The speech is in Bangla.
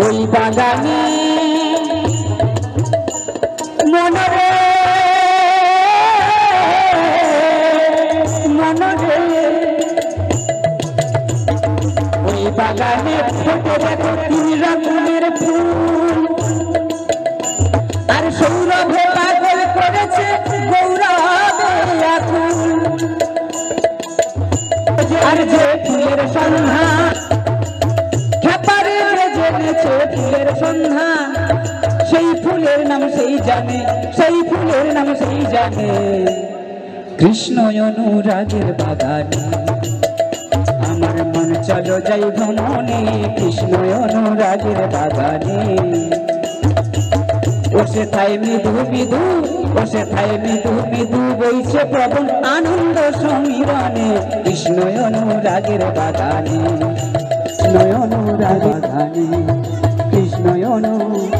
ওই বাগানে মনরে মনরে ওই বাগানে ফুটে দেখো 3 রকমের ফুল আর সৌরভে পাগল করেছে গৌরবে আকুল আর যে ফুলের সন্ধান খেপারে জেনেছে ফুলের সন্ধান সেই ফুলের নাম সেই জানে সেই ফুলের নাম সেই জানে কৃষ্ণ অনুরাগের বাগানে আমার মন চলো যাই ভ্রমণে কৃষ্ণ অনুরাগের বাগানে বসে থাই মৃদু মৃদু বসে থাই মৃদু মৃদু বইছে প্রবল আনন্দ সমীরণে কৃষ্ণ অনুরাগের বাগানে কৃষ্ণ অনুরাগের বাগানে কৃষ্ণ অনুরাগ